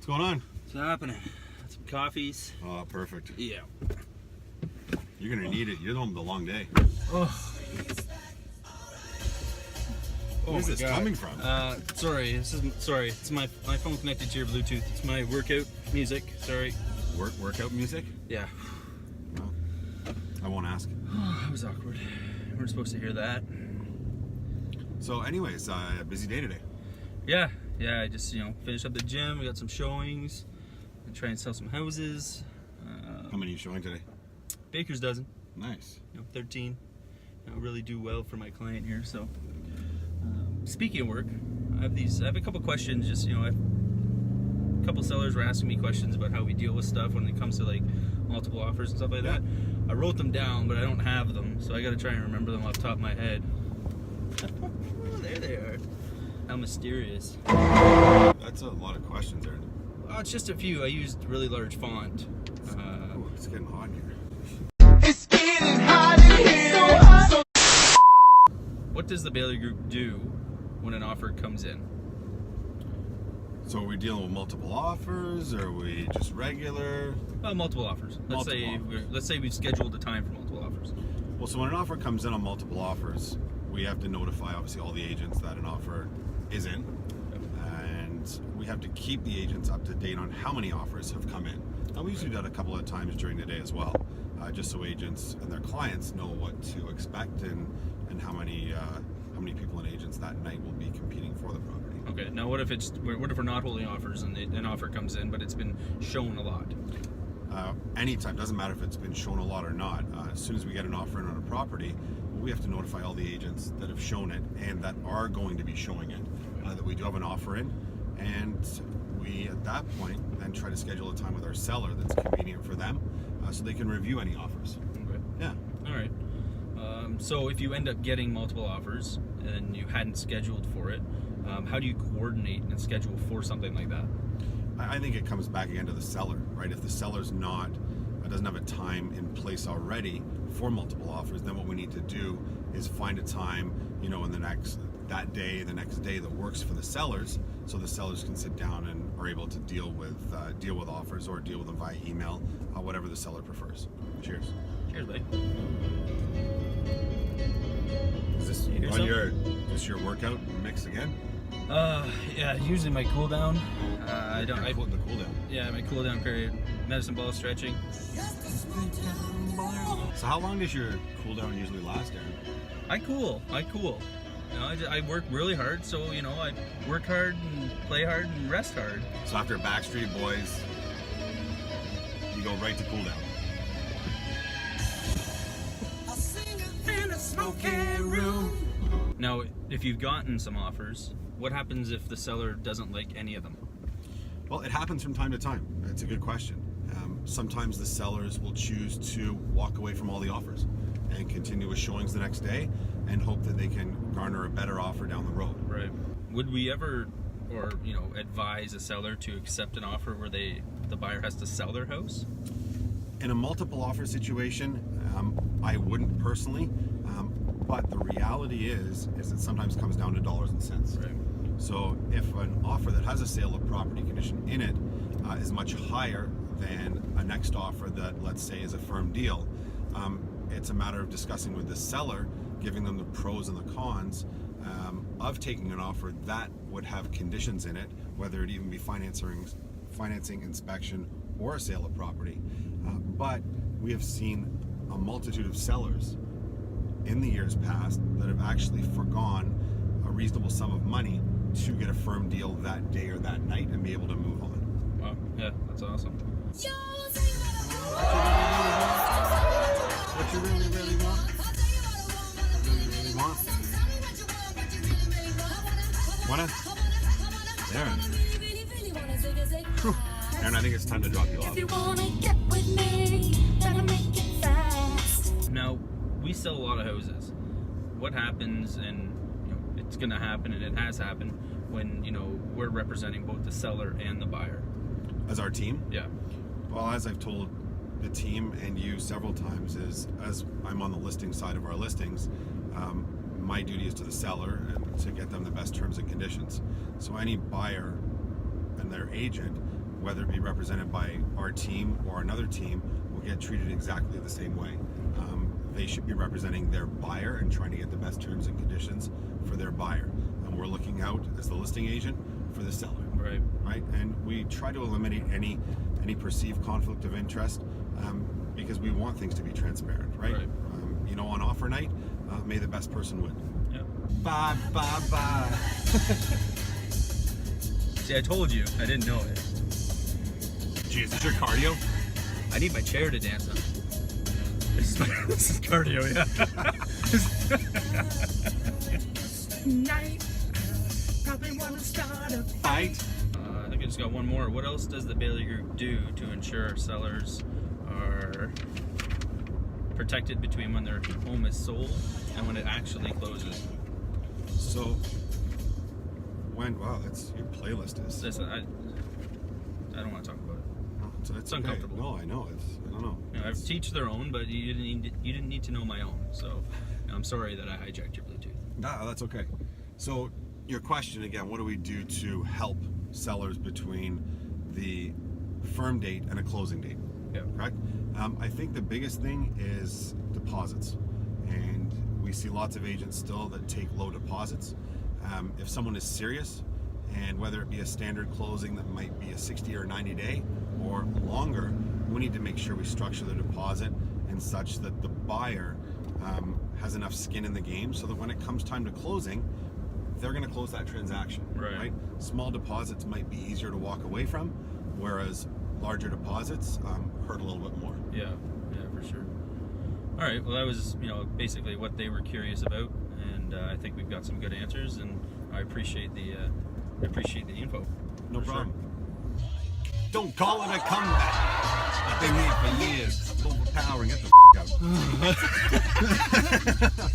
going on? What's happening? Some coffees. Oh, perfect. Yeah. You're gonna need it. You're the one with the long day. Oh. Where's this coming from? Sorry. It's my phone connected to your Bluetooth. It's my workout music. Sorry. Workout music? Yeah. Well, I won't ask. That was awkward. We weren't supposed to hear that. So, anyways, busy day today. Yeah. I just finished up the gym. We got some showings. I'm trying to sell some houses. How many are you showing today? Baker's dozen. Nice. 13. Really do well for my client here. So, speaking of work, I have a couple questions. Just a couple sellers were asking me questions about how we deal with stuff when it comes to like multiple offers and stuff like that. I wrote them down, but I don't have them, so I got to try and remember them off the top of my head. Oh, there they are. How mysterious. That's a lot of questions, Aaron. Oh, it's just a few. I used really large font. Ooh, it's getting hot in here. It's getting hot in here. So hot. What does the Bailey Group do when an offer comes in? So are we dealing with multiple offers, or are we just regular? Multiple offers. Let's say we've scheduled a time for multiple offers. Well, so when an offer comes in on multiple offers, we have to notify, obviously, all the agents that an offer is in. And we have to keep the agents up to date on how many offers have come in. Now, we usually do that a couple of times during the day as well, just so agents and their clients know what to expect and how many people and agents that night will be competing for the property. Okay. Now, what if we're not holding offers and an offer comes in, but it's been shown a lot? Anytime, doesn't matter if it's been shown a lot or not. As soon as we get an offer in on a property, we have to notify all the agents that have shown it and that are going to be showing it that we do have an offer in, and we at that point then try to schedule a time with our seller that's convenient for them, so they can review any offers. Okay. Yeah. All right. So if you end up getting multiple offers and you hadn't scheduled for it, how do you coordinate and schedule for something like that? I think it comes back again to the seller, right? If the seller's doesn't have a time in place already for multiple offers, then what we need to do is find a time, in the next day that works for the sellers, so the sellers can sit down and are able to deal with offers or deal with them via email, whatever the seller prefers. Cheers. Cheers, buddy. Is this your workout mix again? Yeah, usually my cool down. The cool down. Yeah, my cool down period. Medicine ball stretching. So how long does your cool down usually last, Aaron? I cool. I work really hard, so I work hard and play hard and rest hard. So after Backstreet Boys, you go right to cool down. In a smoky room. Now, if you've gotten some offers, what happens if the seller doesn't like any of them? Well, it happens from time to time. It's a good question. Sometimes the sellers will choose to walk away from all the offers and continue with showings the next day and hope that they can garner a better offer down the road. Right. Would we ever, advise a seller to accept an offer where the buyer has to sell their house? In a multiple offer situation, I wouldn't personally, but the reality is it sometimes comes down to dollars and cents. Right. So if an offer that has a sale of property condition in it is much higher than a next offer that, let's say, is a firm deal, it's a matter of discussing with the seller, giving them the pros and the cons of taking an offer that would have conditions in it, whether it even be financing, inspection, or a sale of property. But we have seen a multitude of sellers in the years past that have actually forgone a reasonable sum of money to get a firm deal that day or that night and be able to move on. Wow, yeah, that's awesome. What you really, really want? Really want? Wanna? Aaron. Whew. Aaron, I think it's time to drop you off. If you wanna get with me, better make it fast. Now, we sell a lot of houses. What happens, and it's going to happen, and it has happened, when we're representing both the seller and the buyer? As our team? Yeah. Well, as I've told the team and you several times, is as I'm on the listing side of our listings, my duty is to the seller and to get them the best terms and conditions. So any buyer and their agent whether it be represented by our team or another team, will get treated exactly the same way. They should be representing their buyer and trying to get the best terms and conditions for their buyer. And we're looking out as the listing agent for the seller. Right. Right? And we try to eliminate any perceived conflict of interest because we want things to be transparent, right? Right. You know, on offer night, may the best person win. Yeah. Bye, bye, bye. See, I told you. I didn't know it. Gee, is this your cardio? I need my chair to dance on. This is cardio, yeah. Night, probably wanna start a Fight. I think I just got one more. What else does the Bailey Group do to ensure sellers are protected between when their home is sold and when it actually closes? So, wow, that's your playlist is. Listen, I don't want to talk about it. It's uncomfortable. No, I know. I don't know. You know, I teach their own, but you didn't need to know my own. So I'm sorry that I hijacked your Bluetooth. No, that's okay. So, your question again: what do we do to help sellers between the firm date and a closing date? Yeah. Correct. I think the biggest thing is deposits, and we see lots of agents still that take low deposits. If someone is serious, and whether it be a standard closing that might be a 60 or 90 day or longer, we need to make sure we structure the deposit in such that the buyer has enough skin in the game so that when it comes time to closing, they're going to close that transaction. Right. Small deposits might be easier to walk away from, whereas larger deposits hurt a little bit more. Yeah, for sure. All right, well, that was basically what they were curious about, and I think we've got some good answers, and I appreciate the info. No For sure. problem. Don't call it a comeback. I've been here for years. Overpowering. Get the f*** out.